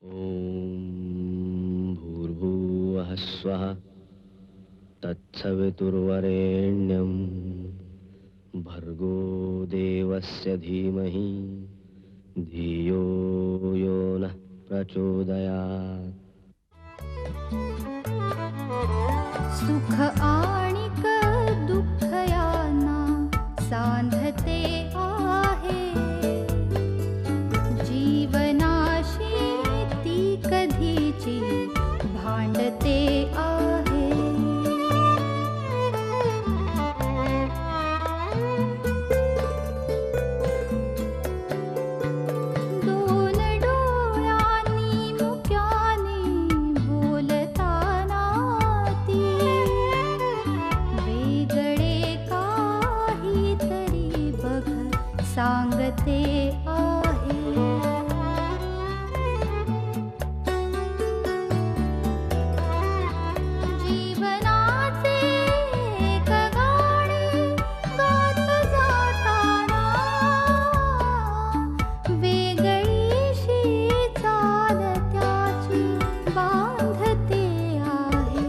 ॐ भूर्भुवः स्वः तत्सवितुर्वरेण्यं भर्गो देवस्य धीमहि धियो यो नः प्रचोदयात्. सुख आणिक दुःख यांना सांधते आहे. जीवनाशी ती कधीची भांडते आहे. दोन डोळ्यांनी मुक्याने बोलताना ती वेगळे काहीतरी बघ सांगते आहे. जीवनाचे एक गाणे गात जाताना वेगळीशी चाल त्याची बांधते आहे.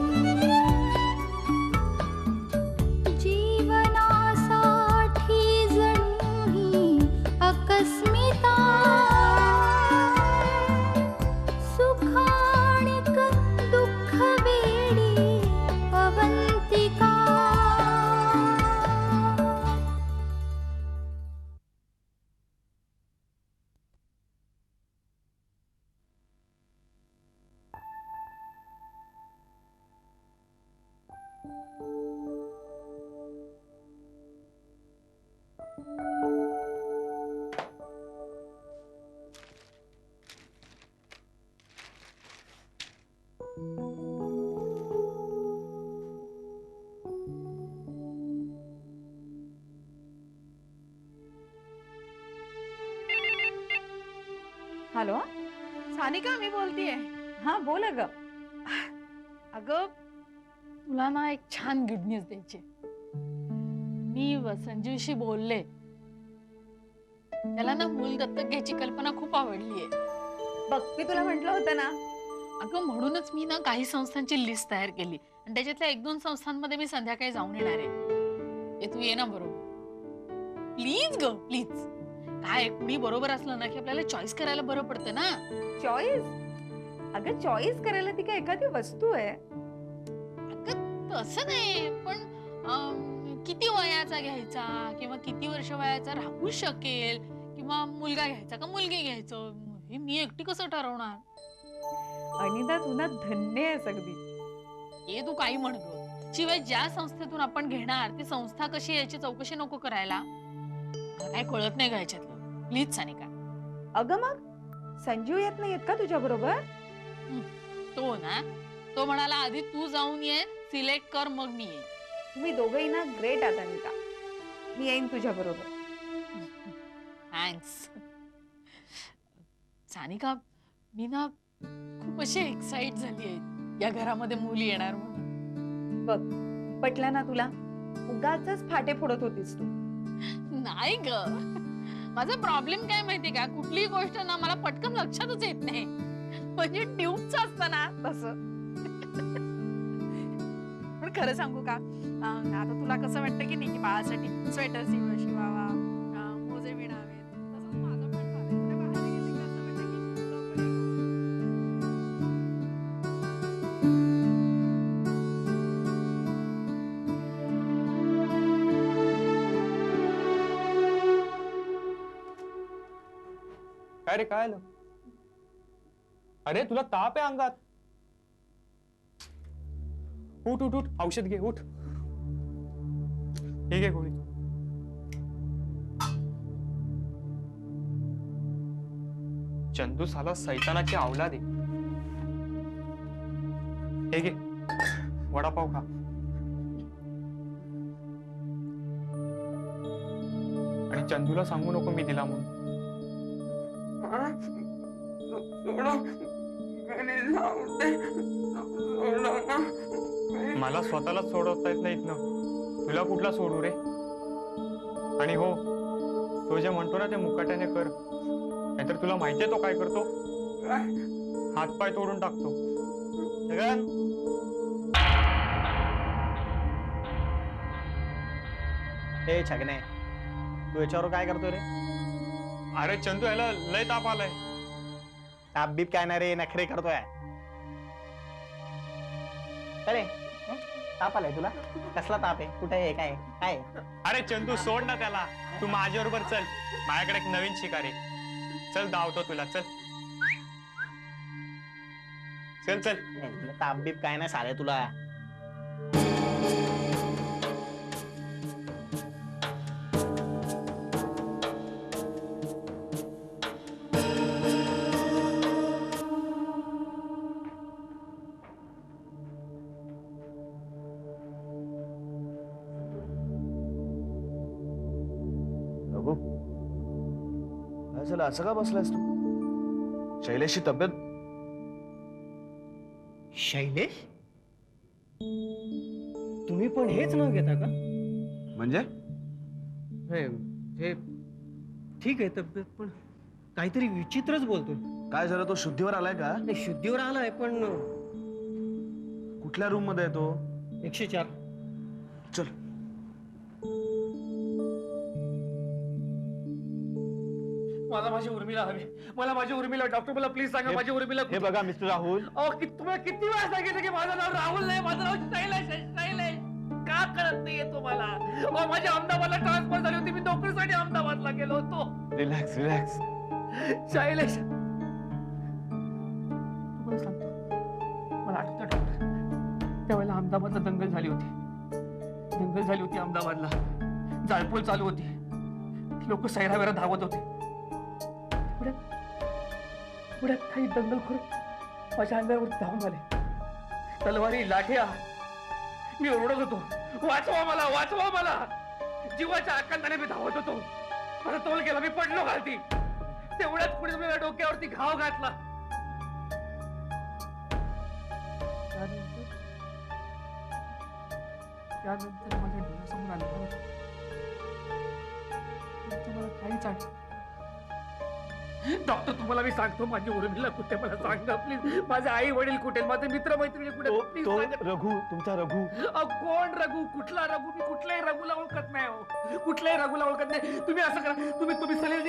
जीवनासाठी जणू ही अकस्मिता सुखाणिक दुःख वेडी अवंतिका. हॅलो, सानिका मी बोलतीये. हा बोल ग. अगं तुला ना एक छान गुड न्यूज द्यायची. मी संजूशी बोलले. त्याला ना मूल दत्तक घ्यायची कल्पना खूप आवडलीये. बघ मी तुला म्हंटल होतं ना. अगं म्हणूनच मी ना काही संस्थांची लिस्ट तयार केली आणि त्याच्यातल्या 1-2 संस्थांमध्ये मी संध्याकाळी जाऊन येणार आहे. तू ये ना बरोबर. प्लीज ग प्लीज. काय कुणी बरोबर असलं ना की आपल्याला चॉईस करायला बरं पडतं ना. चॉईस? अगं चॉईस करायला ती काय एखादी वस्तू आहे? अगं तसं नाही, पण किती वयाचा घ्यायचा किंवा किती वर्ष वयाचा राहू शकेल किंवा मुलगा घ्यायचा का मुलगी घ्यायचं हे मी एकटी कसं ठरवणार? अनिता तुला धन्य आहे अगदी. हे तू काही म्हण ग. शिवाय ज्या संस्थेतून आपण घेणार ती संस्था कशी याची चौकशी नको करायला? मला काय कळत नाही घ्यायच्यातलं. प्लीज सानिका. अगं मग संजीव येत नाही येत का तुझ्या बरोबर? तो ना तो म्हणाला आधी तू जाऊन ये, सिलेक्ट कर मग मी येईन. तुम्ही दोघंही ना ग्रेट आहात अनिता. मी येईन तुझ्या बरोबर. थँक्स सानिका. मी ना खूप अशी एक्साइट झाली आहे या घरामध्ये मुली येणार म्हणून. बघ पटलं ना तुला? उगाचच फाटे फोडत होतीस तू. नाही ग, माझा प्रॉब्लेम काय माहितीये का? कुठलीही गोष्ट ना मला पटकन लक्षातच येत नाही. म्हणजे ट्यूबच असतं ना तसं. पण खरं सांगू का, आता तुला कसं वाटतं की नाही की बाळासाठी स्वेटर शिवावा, मोजे विणावेत, तसंच माझं पण झालंय. कुठे बाहेर गेले की असं वाटतं की लवकर काय रे काय आलं? अरे तुला ताप आहे अंगात. उठ उठ उठ, औषध घे उठ. हे घे गोळी. चंदू साला सैतानाची औलाद आहे. हे घे वडापाव खा. आणि चंदूला सांगू नको मी दिला म्हणून. मला स्वतःलाच सोडवता येत नाही इथनं. तुला कुठला सोडू रे? आणि हो, तो जे म्हणतो ना ते मुकाट्याने कर, नाहीतर तुला माहितीये तो काय करतो. हातपाय तोडून टाकतो. छगन, हे छगने, तू याच्यावर काय करतोय रे? अरे चंदू, याला लय ताप आलाय. ताप बीप काय नाही रे, नखरे करतोय. अरे ताप आलाय तुला? कसला ताप आहे? कुठे आहे? काय काय आहे? अरे चंदू, सोड ना त्याला. तू माझ्याबरोबर चल. माझ्याकडे एक नवीन शिकार आहे. चल, धावतो तुला. चल चल चल. तुला ताप बीप काय नाही सारे तुला. रघु, काय झालं? असं का बसलायस तू? शैलेशची तब्येत? शैलेश, तुम्ही पण हेच नाव घेता का? म्हणजे हे ठीक आहे तब्येत, पण काहीतरी विचित्रच बोलतोय. काय झालं? तो शुद्धीवर आलाय का? नाही, शुद्धीवर आलाय पण कुठल्या रूम मध्ये आहे तो? 104. चल. मला माझी उर्मिला हवी. मला माझी उर्मिला. डॉक्टर, मला प्लीज सांगा माझी उर्मिला. हे बघा मिस्टर राहुल, तुम्हाला किती वेळा सांगितलं की माझं नाव राहुल नाही, माझं नाव शैलेश आहे. शैलेश, का कळत नाहीये तुम्हाला? माझ्या अहमदाबादला ट्रान्सफर झाली होती. मी नोकरीसाठी अहमदाबादला गेलो होतो. Relax relax. शैलेश, तुम्हाला सांगतो, मला आठवतं डॉक्टर, त्यावेळेला अहमदाबादला दंगल झाली होती अहमदाबादला. जाळपोळ चालू होती. लोक सैरावेरा धावत होते. पुढ्यात काही दंगलखोर माझ्या अंगावर धावून आले. तलवारी, लाठ्या. मी ओरडत होतो, वाचवा मला, वाचवा मला. जीवाच्या आकांताने मी धावत होतो. माझा तोल गेला, मी पडलो खालती. तेवढ्यात पुढे माझ्या डोक्यावरती घाव घातला. त्यानंतर माझ्या डोळ्यासमोर आलं तुम्हाला काहीच आठवत. डॉक्टर, तुम्हाला मी सांगतो, माझी उर्मिला कुठे, मला सांगा प्लीज. माझे आई वडील कुठे, माझे मित्र मैत्रिणी कुठे? प्लीज सांगा. रघु, तुमचा रघु. कोण रघु? कुठला रघु? मी कुठल्याही रघुला ओळखत नाही हो. कुठल्याही रघुला ओळखत नाही. तुम्ही असं करा, तुम्ही सलील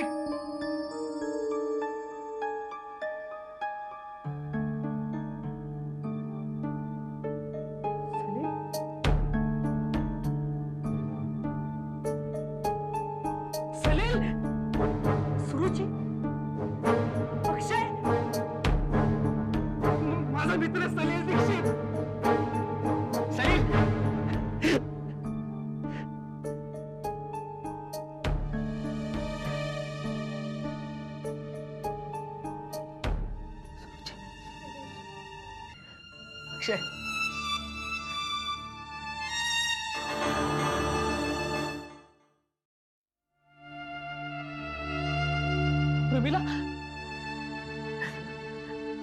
सुरुची, अक्षय, माझा मित्र सलील दीक्षित. सलील, अक्षय, उर्मिला,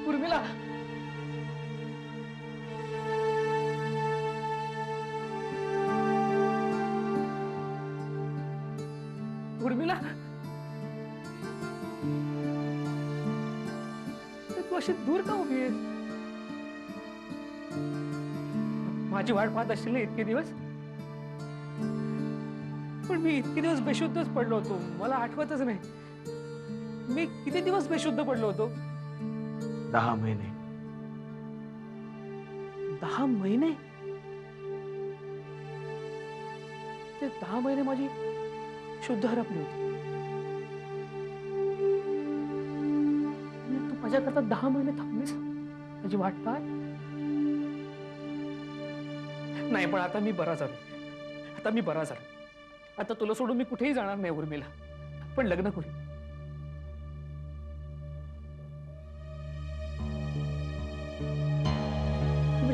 उर्मिला, उर्मिला, तू अशी दूर का उभी आहेस? माझी वाट पाहत असशील ना इतके दिवस? पण मी इतके दिवस बेशुद्धच पडलो होतो, मला आठवतच नाही. मी किती दिवस बेशुद्ध पडलो होतो? 10 महिने. 10 महिने? ते 10 महिने माझी शुद्ध हरपली होती. तू माझ्याकरता 10 महिने थांबलीस माझी वाट पाहत? नाही, पण आता मी बरा झालो. आता तुला सोडून मी कुठेही जाणार नाही उर्मिला. पण लग्न करू.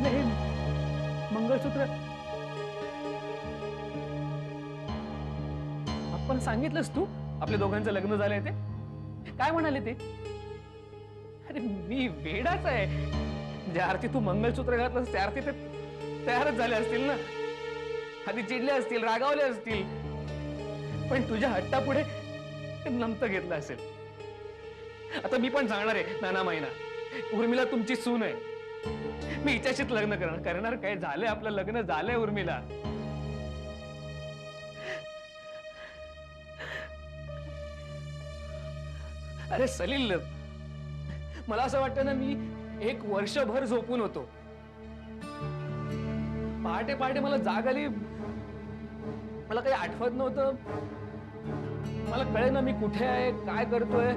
हे मंगळसूत्र आपण सांगितलंस तू आपल्या दोघांचं लग्न झालंय ते? काय म्हणाले ते? अरे मी वेडाच आहे. ज्या अर्थी तू मंगळसूत्र घातलंस त्या अर्थी ते तयारच झाले असतील ना. आधी चिडले असतील, रागावले असतील, पण तुझ्या हट्टापुढे नमतं घेतलं असेल. आता मी पण सांगणार आहे नाना मायना, उर्मिला तुमची सून आहे, मी हिच्याशीच लग्न करणार काय? झालंय आपलं लग्न, झालंय उर्मिला. अरे सलील, मला असं वाटतं ना, मी 1 वर्षभर झोपून होतो. पहाटे पहाटे मला जाग आली, मला काही आठवत नव्हतं. मला कळे ना मी कुठे आहे, काय करतोय.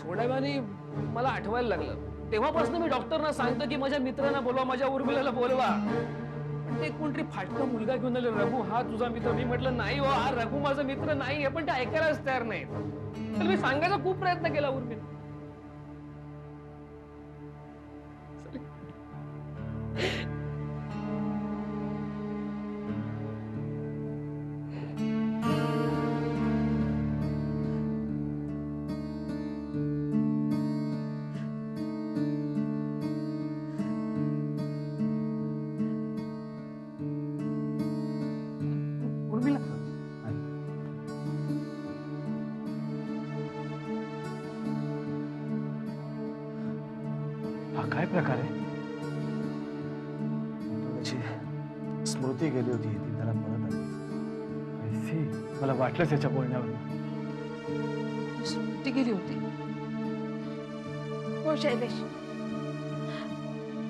थोड्या वेळाने मला आठवायला लागलं. तेव्हापासून मी डॉक्टरना सांगतो की माझ्या मित्रांना बोलवा, माझ्या उर्मिलाला बोलवा. पण ते कोणतरी फाटका मुलगा घेऊन आले, रघु हा तुझा मित्र. मी म्हटलं नाही हो, हा रघु माझा मित्र नाहीये. पण ते ऐकायलाच तयार नाही. तर मी सांगायचा खूप प्रयत्न केला उर्मिला. उर्मिला, हा काय प्रकार आहे? त्याची स्मृती गेली होती, ती त्याला परत आली. I see. मला वाटलंच याच्या बोलण्यावर ती गेली होती. हो शैलेश,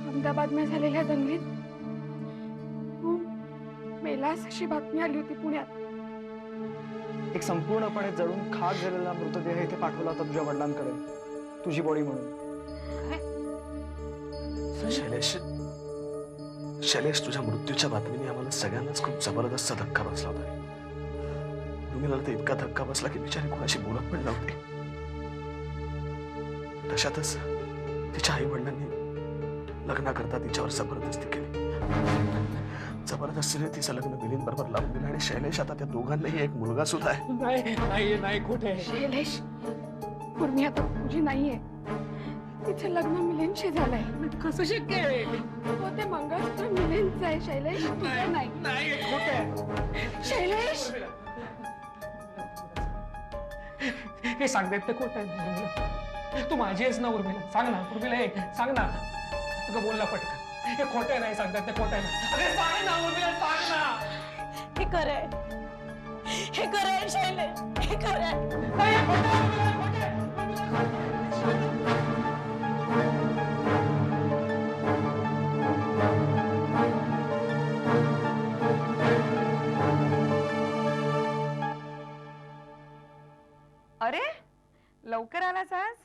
अहमदाबाद में झालेल्या दंगलीत तू मेलास अशी बातमी आली होती पुण्यात. एक संपूर्णपणे जळून खाक झालेला मृतदेह इथे पाठवला होता तुझ्या वडिलांकडे, तुझी बॉडी म्हणून. शैलेश, शैलेश, तुझ्या मृत्यूच्या बातमीने आम्हाला सगळ्यांनाच खूप जबरदस्त धक्का बसला होता. उर्मिलाला तर इतका धक्का बसला की बिचारी कोणाशी बोलत पण नव्हती. तशातच तिच्या आई वडिलांनी लग्नाकरता तिच्यावर जबरदस्ती केली. जबरदस्तीने तिचं लग्न मिलिंद बरोबर लावून दिलं. आणि शैलेश, आता त्या दोघांनाही एक मुलगा सुद्धा आहे. नाही नाही नाही, कुठे? शैलेश, उर्मी आता तुझी नाहीये, तिचं लग्न मिलिंदशी झालंय. कसं शक्य आहे? हो, ते मंगळसूत्र मिलिंदचं आहे शैलेश, तुझं नाही. नाही, कुठे? शैलेश, हे सांगतायत ते खोटं आहे उर्मिला. तू माझी आहेस ना उर्मिला? सांग ना उर्मिला, हे सांग ना. अगं बोल ना पटकन. हे खोटं नाही, सांगतात ते खोटं आहे. अगं सांग ना उर्मिला, सांग ना. हे खरंय, हे खरंय शैलेश, हे खरंय. नाही, हे खोटं आहे, उर्मिला, खोटं आहे. उर्मिला, खोटं आहे. अरे लवकर आलास आज?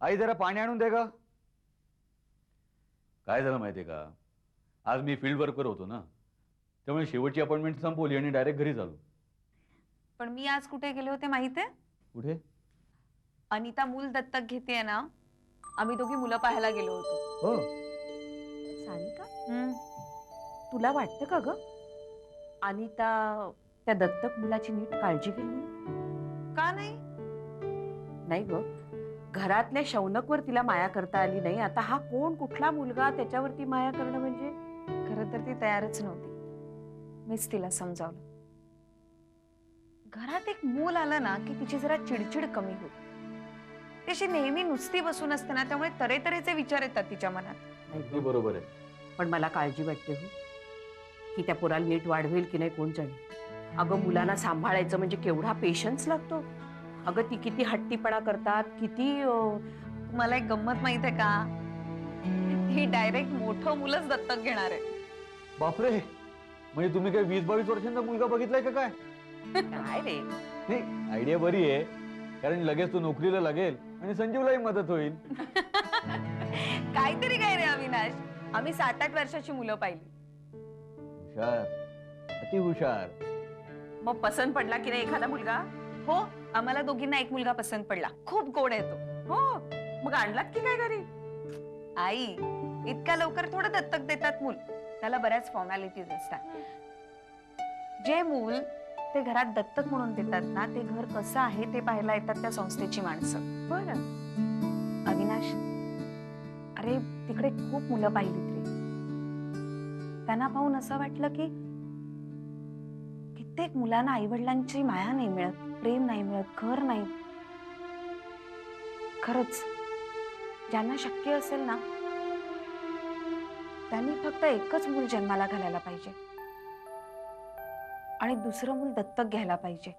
आई जरा पाणी आणून दे ग. काय झालं माहितीये का, आज मी फील्ड वर्कर होतो ना, त्यामुळे शेवटची अपॉइंटमेंट संपवली आणि डायरेक्ट घरी झालो. पण मी आज कुठे गेले होते माहितीये? कुठे? अनिता मूल दत्तक घेते ना, आम्ही दोघी मुलं पाहायला गेलो होतो. हो. सानिका, तुला वाटतं का ग अनिता त्या दत्तक मुलाची नीट काळजी घेईल म्हणून? का नाही? नाही ग, घरातल्या शौनकवर तिला माया करता आली नाही. आता हा कोण, कुठला मुलगा, त्याच्यावरती माया करणं म्हणजे? खरं तर ती तयारच नव्हती. मीच तिला समजावलं. घरात एक मूल आलं ना की तिची जरा चिडचिड कमी होते. त्याची नेहमी नुसती बसून असते ना, त्यामुळे तऱ्हेतऱ्हेचे विचार येतात तिच्या मनात. अगदी बरोबर आहे. पण मला काळजी वाटते हो, की त्या पोराला नीट वाढवेल की नाही कोण जाणे. अगं मुलांना सांभाळायचं म्हणजे केवढा पेशन्स लागतो. अगं ती किती हट्टीपणा करतात, किती. मला एक गंमत माहित आहे का, ही डायरेक्ट मोठं मुलंच दत्तक घेणार आहे. बापरे, म्हणजे तुम्ही काय 20-22 वर्षांचा मुलगा बघितलाय का काय? काय रे, नाही, आयडिया बरी आहे, कारण लगेच तो नोकरीला लागेल आणि संजीवलाही मदत होईल. काहीतरी काय रे अविनाश, आम्ही 7-8 वर्षाची मुलं पाहिली. हुशार, अति हुशार. मग पसंत पडला की नाही एखादा मुलगा? हो, आम्हाला दोघींना एक मुलगा पसंत पडला. खूप गोड आहे तो. हो, मग आणलात की काय घरी? आई, इतक्या लवकर थोडं दत्तक देतात मूल, त्याला बऱ्याच फॉर्मॅलिटीज असतात. जे मूल ते घरात दत्तक म्हणून देतात ना, ते घर कसं आहे ते पाहायला येतात त्या संस्थेची माणसं. बरं. अविनाश, अरे तिकडे खूप मुलं पाहिलीत रे. त्यांना पाहून असं वाटलं की कित्येक मुलांना आईवडिलांची माया नाही मिळत, प्रेम नाही मिळत, घर नाही. खरंच ज्यांना शक्य असेल ना त्यांनी फक्त एकच मूल जन्माला घालायला पाहिजे आणि दुसरं मूल दत्तक घ्यायला पाहिजे.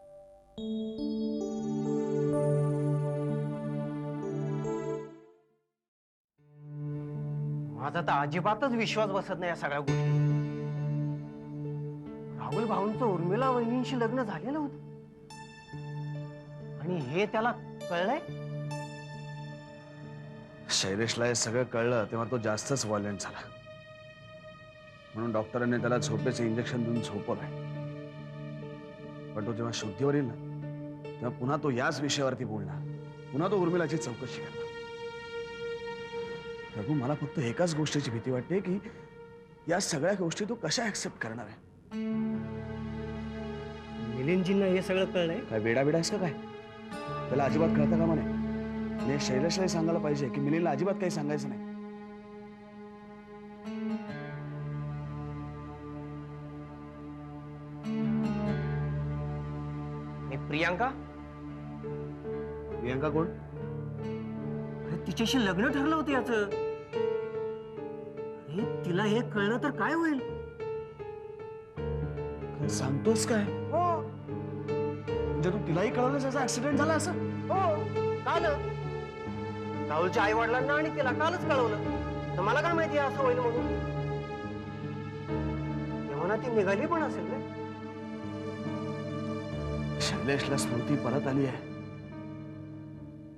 माझा तर अजिबातच विश्वास बसत नाही या सगळ्या गोष्टी. राहुल भाऊंचं उर्मिला वहिनींशी लग्न झालेलं होतं आणि हे त्याला कळलंय. शैलेशला हे सगळं कळलं तेव्हा तो जास्तच व्हायलेंट झाला, म्हणून डॉक्टरांनी त्याला झोपेचे इंजेक्शन देऊन झोपवलंय. पण तो जेव्हा शुद्धीवर येईल ना तेव्हा पुन्हा तो याच विषयावरती बोलणार, पुन्हा तो उर्मिलाची चौकशी करणार. रघु, मला फक्त एकाच गोष्टीची भीती वाटते की या सगळ्या गोष्टी तू कशा ऍक्सेप्ट करणार आहे. मिलिंदजींना हे सगळं कळलंय. काय वेडा आहेस का काय? त्याला अजिबात कळतं का म्हणे? आणि शैलेशलाही सांगायला पाहिजे की मिलिंदला अजिबात काही सांगायचं नाही. प्रियांका प्रियांका कोण? अरे तिच्याशी लग्न ठरलं होतं याचं. अरे तिला हे कळलं तर काय होईल? काय सांगतोस काय? हो म्हणजे तू तिलाही कळवलं त्याचा ऍक्सिडेंट झाला असं? हो काल राहुलच्या आई वडिलांना आणि तिला कालच कळवलं. तर मला काय माहिती असं होईल म्हणून. तेव्हा ती निघाली पण असेल ना. शैलेशला स्मृती परत आली आहे.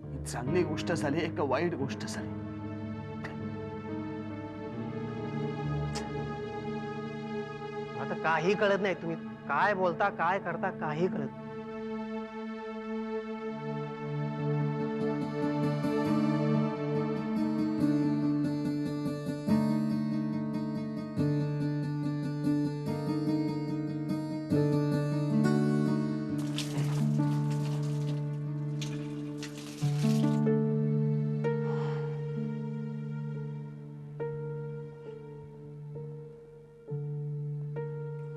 ही चांगली गोष्ट झाली एक वाईट गोष्ट झाली? आता काही कळत नाही. तुम्ही काय बोलता काय करता काही कळत नाही.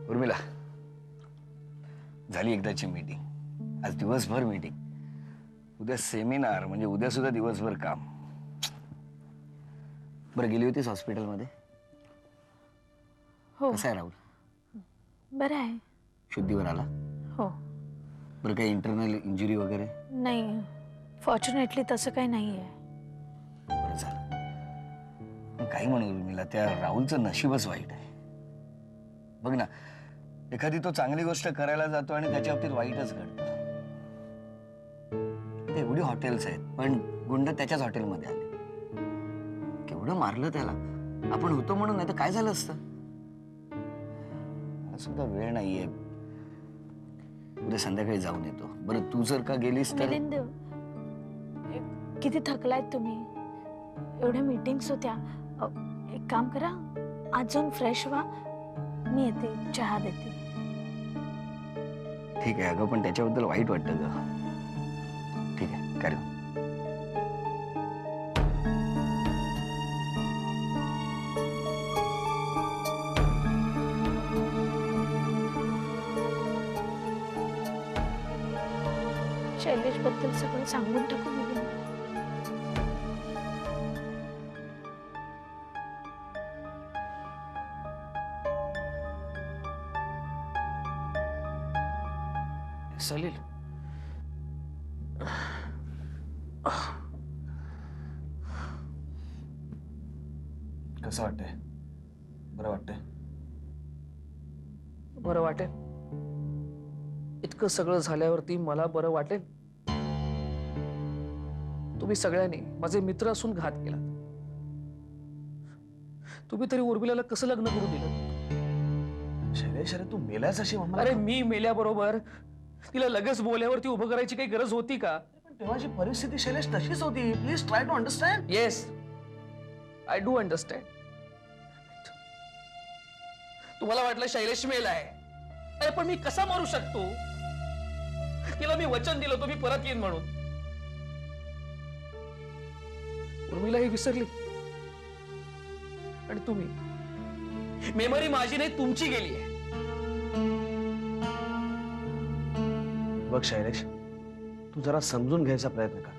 उर्मिला, झाली एकदाची मीटिंग. आज दिवसभर मीटिंग, उद्या सेमिनार, म्हणजे उद्या सुद्धा दिवसभर काम. बरं, गेली होतीस हॉस्पिटलमध्ये? हो. कसं आहे राहुल? बरं आहे. शुद्धीवर आला? हो. बरं, काही इंटरनल इंजुरी वगैरे? नाही, फॉर्च्युनेटली तसं काही नाही आहे. बरं झालं. पण काही म्हणू उर्मिला, त्या राहुलचं नशीबच वाईट आहे. बघ ना, एखादी तो चांगली गोष्ट करायला जातो आणि त्याच्या बाबतीत वाईटच घडतं. ते एवढी हॉटेल्स आहेत पण गुंड त्याच्याच हॉटेलमध्ये आले. केवढं मारलं त्याला. आपण होतो म्हणून, नाही तर काय झालं असतं. मला सुद्धा वेळ नाहीये. उद्या संध्याकाळी जाऊन येतो. बरं, तू जर का गेलीस तर? मिलिंद, किती थकलायत तुम्ही. एवढ्या मीटिंग्स होत्या. एक काम करा, आज जाऊन फ्रेश व्हा. मी येते, चहा देते. ठीक आहे अगं, पण त्याच्याबद्दल वाईट वाटतं ग. ठीक आहे, करू. शैलेश बद्दल सगळं सांगून टाकू मिलिंद. सलील, कसं वाटतंय? बरं वाटतंय? बरं वाटेल. इतकं सगळं झाल्यावरती मला बरं वाटेल. तुम्ही सगळ्यांनी माझे मित्र असून घात केला. तुम्ही तरी उर्मिलाला कसं लग्न करू दिलं? शैलेश, अरे तू मेलास अशी म्हणा. अरे मी मेल्याबरोबर तिला लगेच बोल्यावरती उभं करायची काही गरज होती का? पण तेव्हाची परिस्थिती शैलेश तशीच होती. Please try to understand. Yes, I do understand. तुम्हाला वाटलं शैलेश मेला आहे. अरे पण मी कसा मारू शकतो? तिला मी वचन दिलं होतं मी परत येईन म्हणून. उर्मिला ही विसरली आणि तुम्ही, मेमरी माझी नाही तुमची गेली आहे. बघ शैलेश, तू जरा समजून घ्यायचा प्रयत्न कर.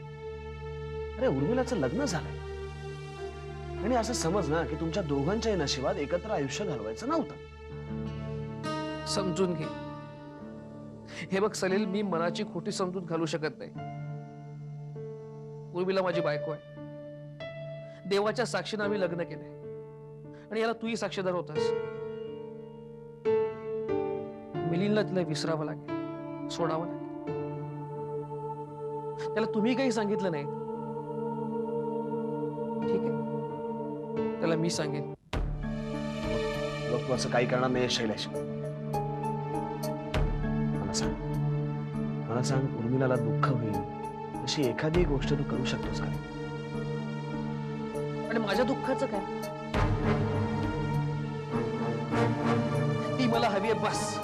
अरे उर्मिलाचं लग्न झालंय आणि असं समज ना की तुमच्या दोघांच्याही नशिबात एकत्र आयुष्य घालवायचं नव्हतं. समजून घे. हे बघ सलील, मी मनाची खोटी समजूत घालू शकत नाही. उर्मिला माझी बायको आहे. देवाच्या साक्षीनं आम्ही लग्न केलंय आणि याला तूही साक्षीदार होतास. मिलिंदला तिला विसरावं लागेल, सोडावं लागेल. त्याला तुम्ही काही सांगितलं नाही. ठीक आहे, त्याला मी सांगेन. बघ तू असं काही करणार नाही शैलेश. मला सांग उर्मिलाला दुःख होईल अशी एखादी गोष्ट तू करू शकतोस का? आणि माझ्या दुःखाचं काय? ती मला हवी आहे बस.